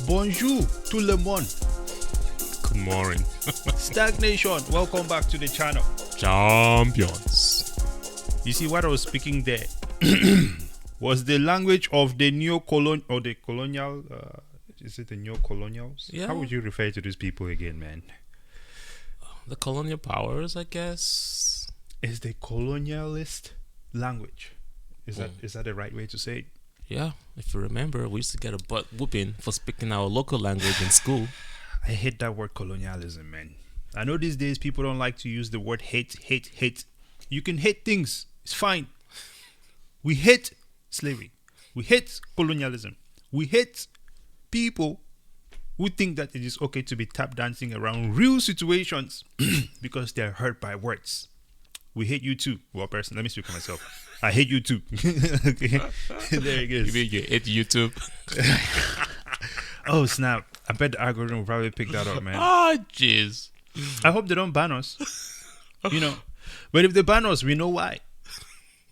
Bonjour, tout le monde. Good morning. STAKK Nation, welcome back to the channel. Champions. You see what I was speaking there was the language of the colonial. Is it the neo-colonials? Yeah. How would you refer to these people again, man? The colonial powers, I guess. Is the colonialist language? Is that the right way to say it? Yeah, if you remember, we used to get a butt whooping for speaking our local language in school. I hate that word colonialism, man. I know these days people don't like to use the word hate. You can hate things. It's fine. We hate slavery. We hate colonialism. We hate people who think that it is okay to be tap dancing around real situations because they're hurt by words. We hate you too. Well, person, let me speak for myself. I hate you too. Okay, there it is. You mean you hate YouTube? Oh snap! I bet the algorithm will probably pick that up, man. Ah, jeez. I hope they don't ban us. But if they ban us, we know why.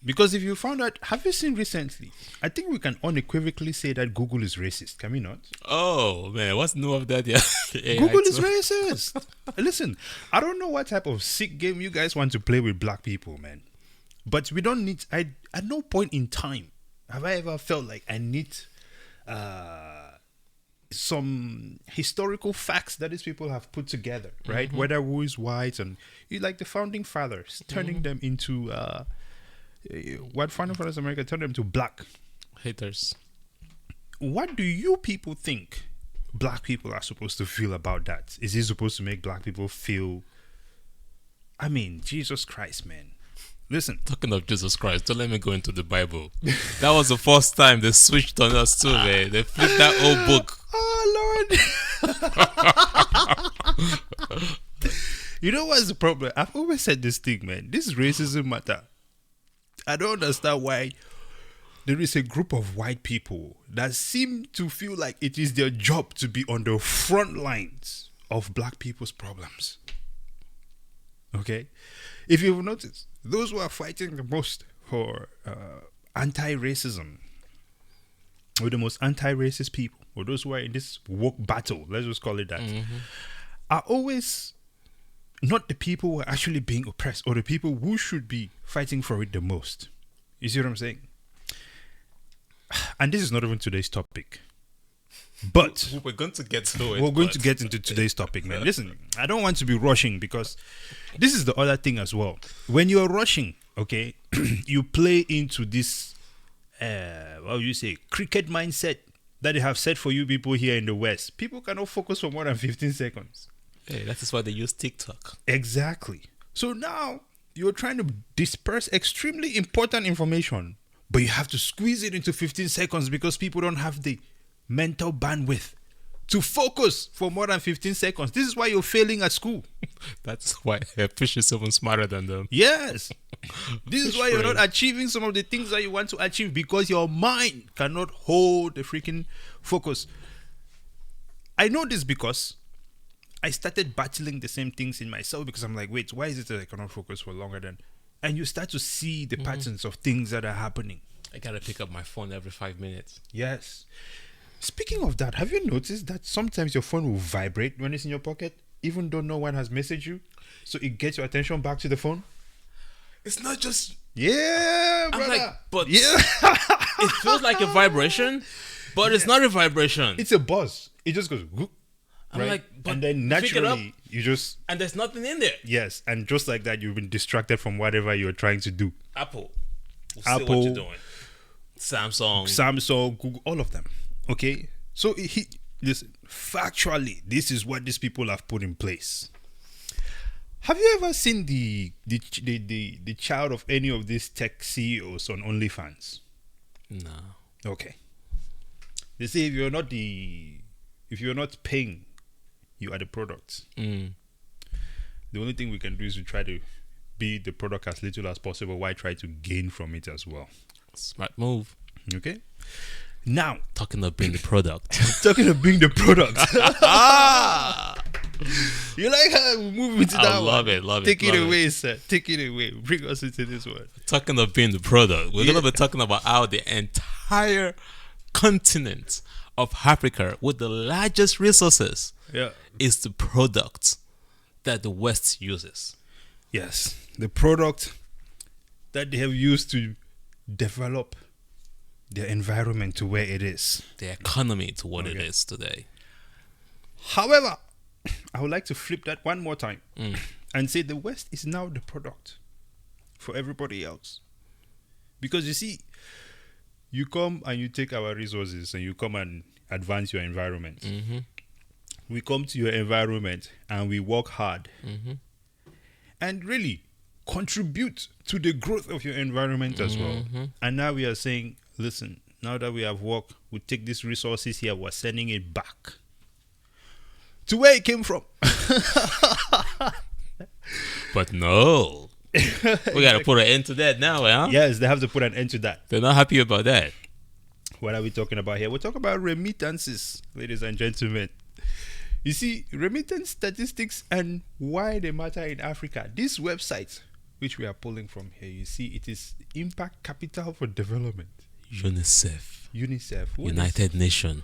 Because if you found out, have you seen recently? I think we can unequivocally say that Google is racist. Can we not? Oh man, what's new of that? Yeah, Google is racist. Listen, I don't know what type of sick game you guys want to play with black people, man. But we don't need. At no point in time have I ever felt like I need some historical facts that these people have put together, right? Mm-hmm. Whether who is white and like the founding fathers, turning them into what founding fathers of America turned them to black haters. What do you people think black people are supposed to feel about that? Is it supposed to make black people feel? I mean, Jesus Christ, man. Listen. Talking of Jesus Christ, don't let me go into the Bible. That was the first time they switched on us too, man. They flipped that old book. Oh, Lord. You know what's the problem? I've always said this thing, man. This racism matter. I don't understand why there is a group of white people that seem to feel like it is their job to be on the front lines of black people's problems. Okay? If you've noticed, those who are fighting the most for anti-racism, or the most anti-racist people, or those who are in this woke battle, let's just call it that, are always not the people who are actually being oppressed, or the people who should be fighting for it the most. You see what I'm saying? And this is not even today's topic. But we're going to get to it. We're going to get into today's topic, man. Listen, I don't want to be rushing because this is the other thing as well. When you're rushing, okay, you play into this, cricket mindset that they have set for you people here in the West. People cannot focus for more than 15 seconds. Hey, that is why they use TikTok. Exactly. So now you're trying to disperse extremely important information, but you have to squeeze it into 15 seconds because people don't have the mental bandwidth to focus for more than 15 seconds. This is why you're failing at school. That's why a fish is even smarter than them. Yes. This is why you're not achieving some of the things that you want to achieve because your mind cannot hold the freaking focus. I know this because I started battling the same things in myself because I'm like, wait, why is it that I cannot focus for longer than? And you start to see the patterns of things that are happening. I gotta pick up my phone every 5 minutes. Yes. Speaking of that, have you noticed that sometimes your phone will vibrate when it's in your pocket, even though no one has messaged you? So it gets your attention back to the phone? It's not just... Yeah, brother. I'm like, but yeah. It feels like a vibration, but it's not a vibration. It's a buzz. It just goes... Whoop, I'm right? like, but and then naturally, you just... And there's nothing in there. Yes, and just like that, you've been distracted from whatever you're trying to do. Apple. We'll see what you're doing. Samsung, Google, all of them. Okay, so listen. Factually, this is what these people have put in place. Have you ever seen the child of any of these tech CEOs on OnlyFans? No. Okay. They say if you're not paying, you are the product. The only thing we can do is to try to be the product as little as possible. Why try to gain from it as well? Smart move. Okay. Now, talking of being the product. Talking of being the product. You like how we move into that? I love it. Take it away, sir. Take it away. Bring us into this one. Talking of being the product, we're going to be talking about how the entire continent of Africa with the largest resources Yeah. is the product that the West uses. Yes. The product that they have used to develop their environment to where it is. The economy to what it is today. However, I would like to flip that one more time and say the West is now the product for everybody else. Because you see, you come and you take our resources and you come and advance your environment. Mm-hmm. We come to your environment and we work hard Mm-hmm. and really contribute to the growth of your environment as well. And now we are saying, listen, now that we have worked, we take these resources here, we're sending it back to where it came from. But no. We got to put an end to that now, huh? Yes, they have to put an end to that. They're not happy about that. What are we talking about here? We're talking about remittances, ladies and gentlemen. You see, remittance statistics and why they matter in Africa. This website, which we are pulling from here, you see, it is Impact Capital for Development. UNICEF. UNICEF. What United Nations.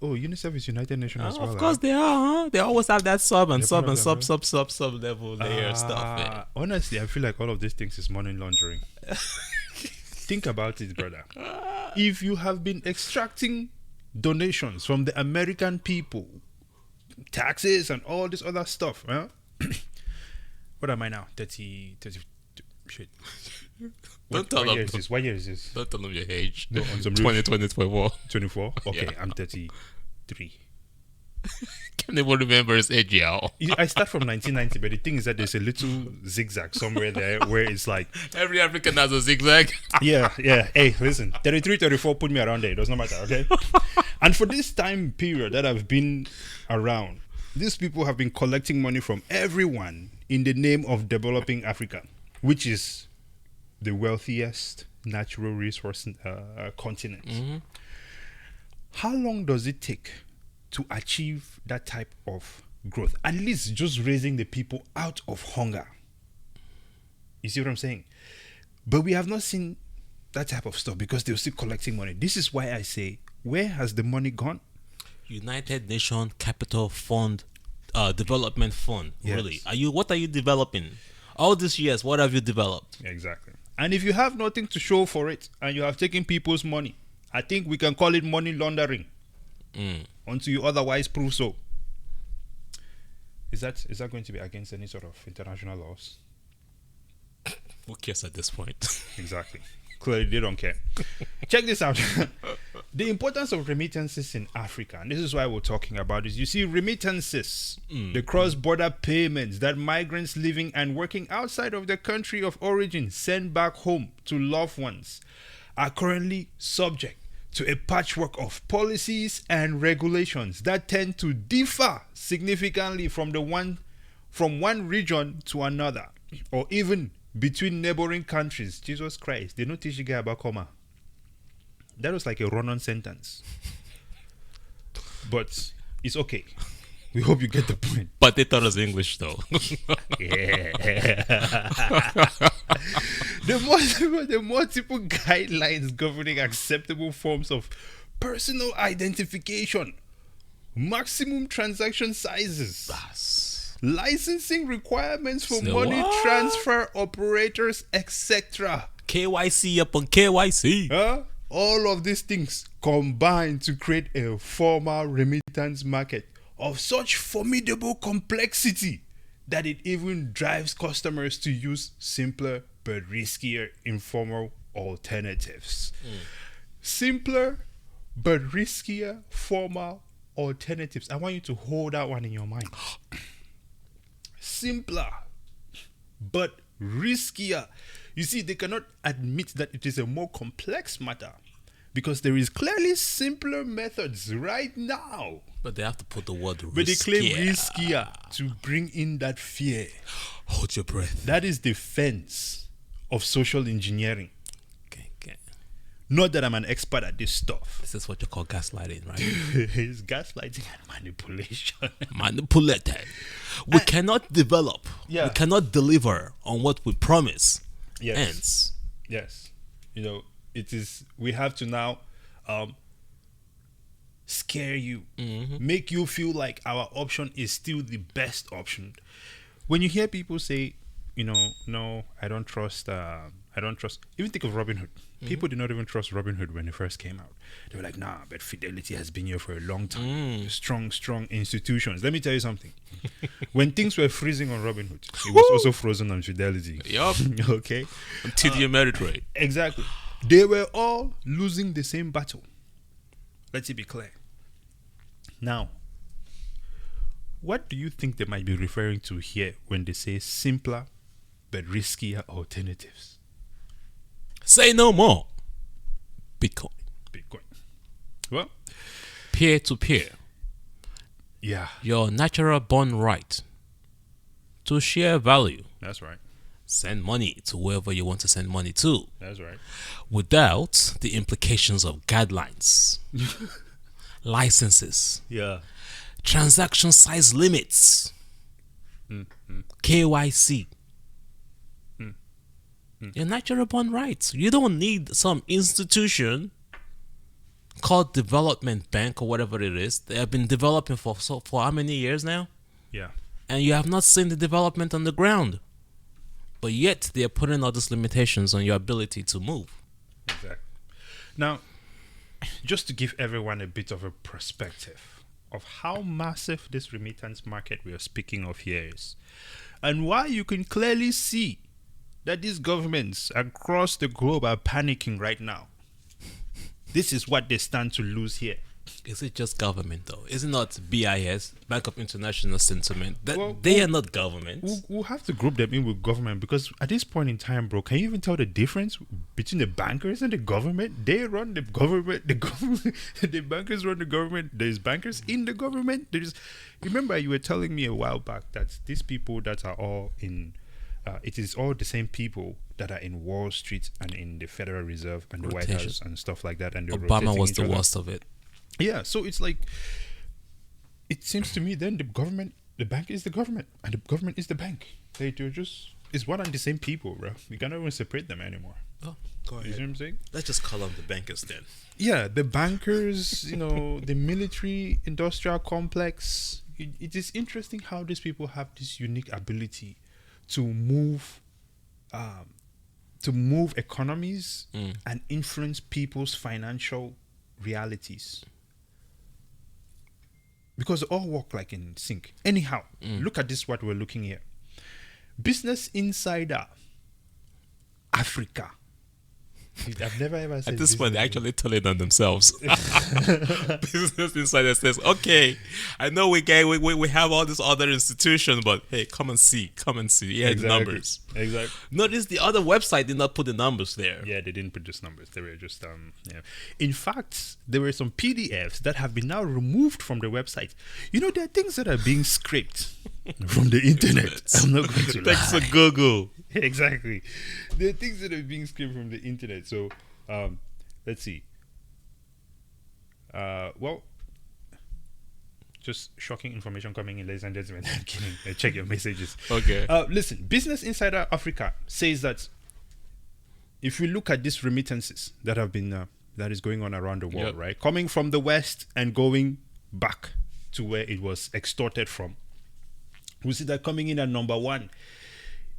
Oh, UNICEF is United Nations as well. Of course they are, huh? They always have that sub and They're sub part and of sub, them, sub level layer stuff. Man. Honestly, I feel like all of these things is money laundering. Think about it, brother. If you have been extracting donations from the American people, taxes and all this other stuff, huh? What am I now? 30 shit. Don't tell What year them. is this? What year is this? Don't tell them your age. No, on some real 2024. 24? Okay, Yeah. I'm 33. Can't even remember his age, y'all. I start from 1990, but the thing is that there's a little zigzag somewhere there where it's like, Every African has a zigzag. yeah. Hey, listen, 33, 34, put me around there. It does not matter, okay? And for this time period that I've been around, these people have been collecting money from everyone in the name of developing Africa, which is the wealthiest natural resource continent. How long does it take to achieve that type of growth? At least just raising the people out of hunger. You see what I'm saying? But we have not seen that type of stuff because they're still collecting money. This is why I say, where has the money gone? United Nations Capital Fund, Development Fund. Yes. Really? What are you developing? All these years, what have you developed? Exactly. And if you have nothing to show for it and you have taken people's money, I think we can call it money laundering until you otherwise prove so. Is that going to be against any sort of international laws? Who cares at this point? Exactly. Clearly, they don't care. Check this out. The importance of remittances in Africa, and this is why we're talking about this. You see, remittances, the cross-border payments that migrants living and working outside of their country of origin send back home to loved ones, are currently subject to a patchwork of policies and regulations that tend to differ significantly from one region to another, or even between neighboring countries. Jesus Christ, they don't teach you guy about comma. That was like a run-on sentence. But it's okay. We hope you get the point. But they taught us English, though. Yeah. The multiple guidelines governing acceptable forms of personal identification, maximum transaction sizes, licensing requirements for Say money what? transfer operators, etc. KYC upon KYC. All of these things combine to create a formal remittance market of such formidable complexity that it even drives customers to use simpler but riskier informal alternatives. Simpler but riskier formal alternatives. I want you to hold that one in your mind. Simpler but riskier. You see, they cannot admit that it is a more complex matter because there is clearly simpler methods right now. But they have to put the word riskier. But they claim riskier to bring in that fear. Hold your breath. That is the fence of social engineering. Okay. Not that I'm an expert at this stuff. This is what you call gaslighting, right? It's gaslighting and manipulation. Manipulated. We cannot develop. Yeah. We cannot deliver on what we promise. Yes. Hence. Yes. You know, it is, we have to now scare you, make you feel like our option is still the best option. When you hear people say, no, I don't trust. Even think of Robinhood. People did not even trust Robinhood when it first came out. They were like, nah, but Fidelity has been here for a long time. Strong institutions. Let me tell you something. When things were freezing on Robinhood, it was also frozen on Fidelity. Yup. Okay. Until the Ameritrade. Exactly. They were all losing the same battle. Let it be clear. Now, what do you think they might be referring to here when they say simpler but riskier alternatives? Say no more. Bitcoin. Well, Peer-to-peer. yeah, Your natural born right to share value. that's right. Send money to wherever you want to send money to. That's right. Without the implications of guidelines, licenses, Yeah. transaction size limits, KYC. Your natural born rights. You don't need some institution called Development Bank or whatever it is. They have been developing for how many years now? Yeah. And you have not seen the development on the ground. But yet they are putting all these limitations on your ability to move. Exactly. Now, just to give everyone a bit of a perspective of how massive this remittance market we are speaking of here is, and why you can clearly see that these governments across the globe are panicking right now. This is what they stand to lose here. Is it just government though? Is it not BIS, Bank of International Settlement? Well, they are not government. We'll have to group them in with government, because at this point in time, bro, can you even tell the difference between the bankers and the government? They run the government. The government, the bankers run the government. There's bankers in the government. Remember, you were telling me a while back that these people that are all in, it is all the same people that are in Wall Street and in the Federal Reserve and the White House and stuff like that. And Obama was the worst of it. Yeah, so it's like, it seems to me then the bank is the government, and the government is the bank. They're just, it's one and the same people, bro. You cannot even separate them anymore. Oh, go ahead. You see what I'm saying? Let's just call them the bankers then. Yeah, the bankers, the military industrial complex. It is interesting how these people have this unique ability to move economies and influence people's financial realities, because they all work like in sync. Anyhow, look at this, what we're looking here. Business Insider Africa. I've never ever said at this point, they're Business actually telling on themselves. Business Insider says, "Okay, I know we have all this other institution, but hey, come and see. Yeah, the numbers. Exactly. Notice the other website did not put the numbers there. Yeah, they didn't put those numbers. They were just yeah. In fact, there were some PDFs that have been now removed from the website. There are things that are being scraped from the internet. I'm not going to lie. Thanks to Google. Exactly. There are things that are being scraped from the internet. So, let's see. Well, just shocking information coming in, ladies and gentlemen. I'm kidding. Check your messages. Okay. Listen, Business Insider Africa says that if we look at these remittances that have been that is going on around the world, right, coming from the West and going back to where it was extorted from, we see that coming in at number one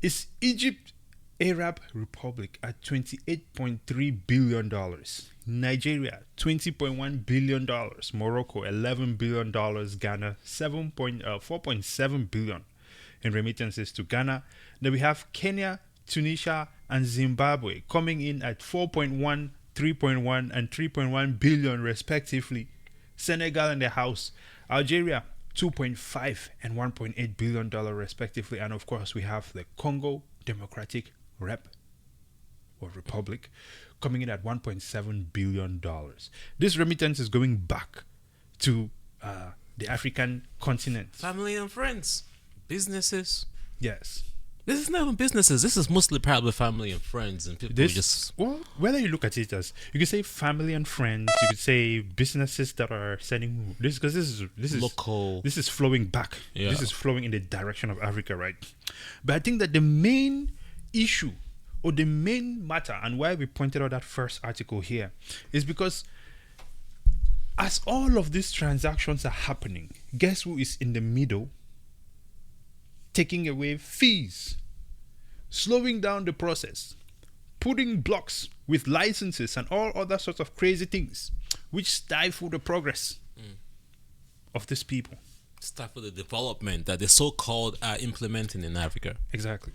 is Egypt Arab Republic at $28.3 billion. Nigeria, $20.1 billion. Morocco, $11 billion. Ghana, $4.7 billion in remittances to Ghana. Then we have Kenya, Tunisia, and Zimbabwe coming in at 4.1, 3.1, and 3.1 billion respectively. Senegal in the house. Algeria, 2.5 and 1.8 billion dollar respectively. And of course, we have the Congo Democratic Republic coming in at 1.7 billion dollars. This remittance is going back to the African continent. Family and friends, businesses. Yes. This is not even businesses. This is mostly probably family and friends and people Well, whether you look at it as, you could say family and friends, you could say businesses that are sending this, because this is local. This is flowing back. Yeah. This is flowing in the direction of Africa, right? But I think that the main issue or the main matter, and why we pointed out that first article here, is because As all of these transactions are happening, guess who is in the middle? Taking away fees, slowing down the process, putting blocks with licenses and all other sorts of crazy things, which stifle the progress of these people. Stifle the development that the so-called are implementing in Africa. Exactly.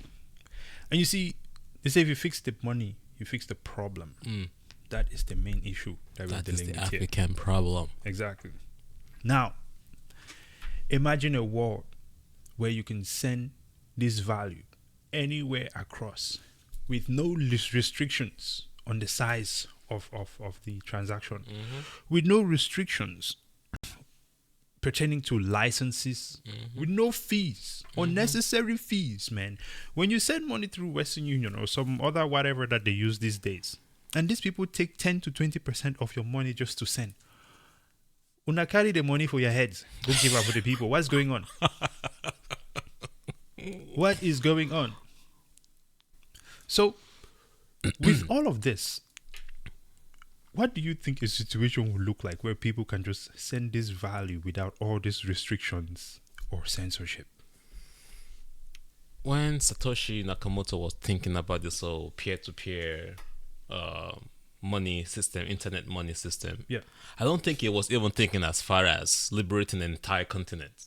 And you see, they say if you fix the money, you fix the problem. That is the main issue that we're That is dealing the with here. African problem. Exactly. Now, imagine a world where you can send this value anywhere across with no restrictions on the size of the transaction, with no restrictions pertaining to licenses, with no fees, unnecessary fees, man. When you send money through Western Union or some other whatever that they use these days, and these people take 10 to 20% of your money just to send. Una carry the money for your heads. Go give up for the people. What's going on? What is going on? So, with all of this, what do you think a situation will look like where people can just send this value without all these restrictions or censorship? When Satoshi Nakamoto was thinking about this whole peer-to-peer money system, internet money system, I don't think he was even thinking as far as liberating an entire continent.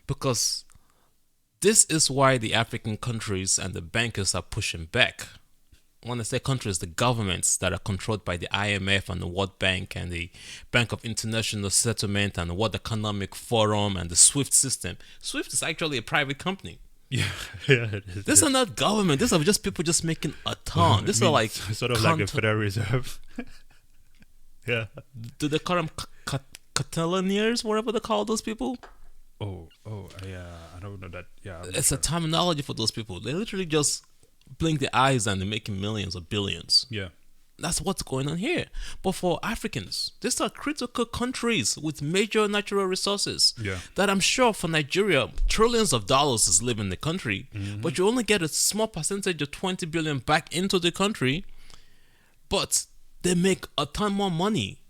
Because this is why the African countries and the bankers are pushing back. When I say countries, the governments that are controlled by the IMF and the World Bank and the Bank of International Settlement and the World Economic Forum and the SWIFT system. SWIFT is actually a private company. These are not government. These are just people just making a ton. These are like sort of like the Federal Reserve. Do they call them Catalonians, whatever they call those people? Yeah, I don't know that. Yeah, it's a terminology for those people. They literally just blink their eyes and they're making millions or billions. Yeah. That's what's going on here. But for Africans, these are critical countries with major natural resources that I'm sure for Nigeria, trillions of dollars is leaving the country, but you only get a small percentage of 20 billion back into the country, but they make a ton more money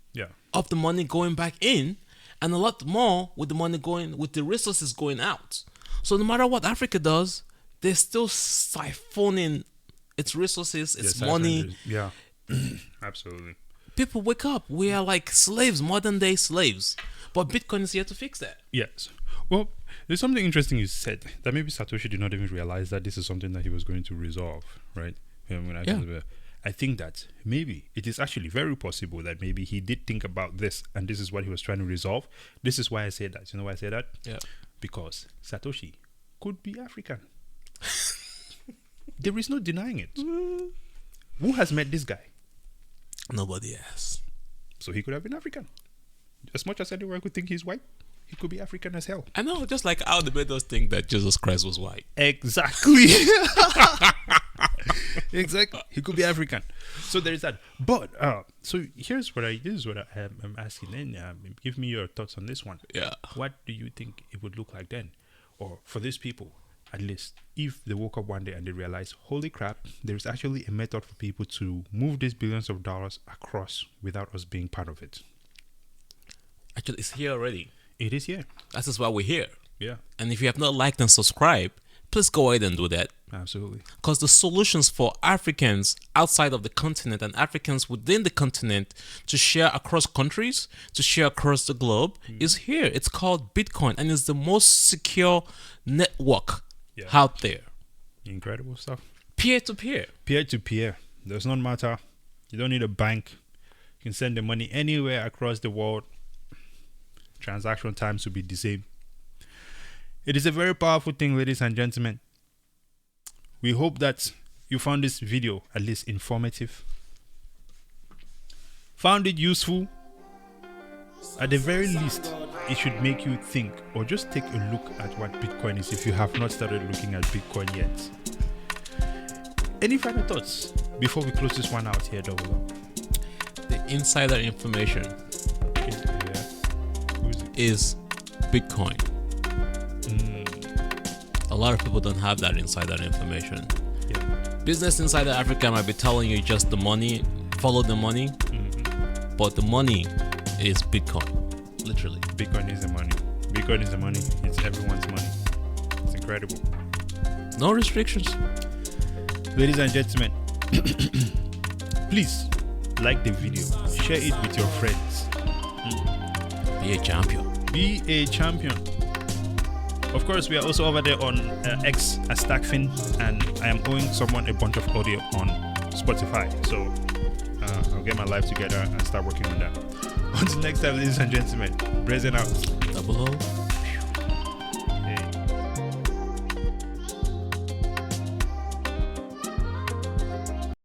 of the money going back in and a lot more with the money going, with the resources going out. So no matter what Africa does, they're still siphoning its resources, its money. Yeah. Absolutely. People wake up. We are like slaves, modern day slaves. But Bitcoin is here to fix that. Yes. Well, there's something interesting you said that maybe Satoshi did not even realize that this is something that he was going to resolve, right? I think that maybe it is actually very possible that maybe he did think about this and this is what he was trying to resolve. This is why I say that. You know why I say that? Yeah. Because Satoshi could be African. There is no denying it. Who has met this guy? Nobody has. So he could have been African. As much as anyone could think he's white, he could be African as hell. I know, just like how the Bedouins think that Jesus Christ was white. Exactly. Exactly. He could be African. So there is that. But so this is what I'm asking then. Give me your thoughts on this one. Yeah. What do you think it would look like then? Or for these people, at least, if they woke up one day and they realize, holy crap, there's actually a method for people to move these billions of dollars across without us being part of it. Actually, it's here already. It is here. That is why we're here. Yeah. And if you have not liked and subscribed, please go ahead and do that. Absolutely. Because the solutions for Africans outside of the continent and Africans within the continent to share across countries, to share across the globe is here. It's called Bitcoin and it's the most secure network out there. Incredible stuff. Peer-to-peer. Peer-to-peer. Does not matter. You don't need a bank. You can send the money anywhere across the world. Transaction times will be the same. It is a very powerful thing, ladies and gentlemen. We hope that you found this video at least informative. Found it useful. At the very least, it should make you think or just take a look at what Bitcoin is if you have not started looking at Bitcoin yet. Any final thoughts before we close this one out here, Double Up? The insider information is Bitcoin. A lot of people don't have that insider information. Business Insider Africa might be telling you just the money, follow the money. But the money is Bitcoin, literally. Bitcoin is the money. Bitcoin is the money. It's everyone's money. It's incredible. No restrictions. Ladies and gentlemen, please like the video, share it with your friends. Be a champion. Be a champion. Of course, we are also over there on X as STAKK, and I am owing someone a bunch of audio on Spotify. So I'll get my life together and start working on that. Until next time, ladies and gentlemen, Brazen out. Double O.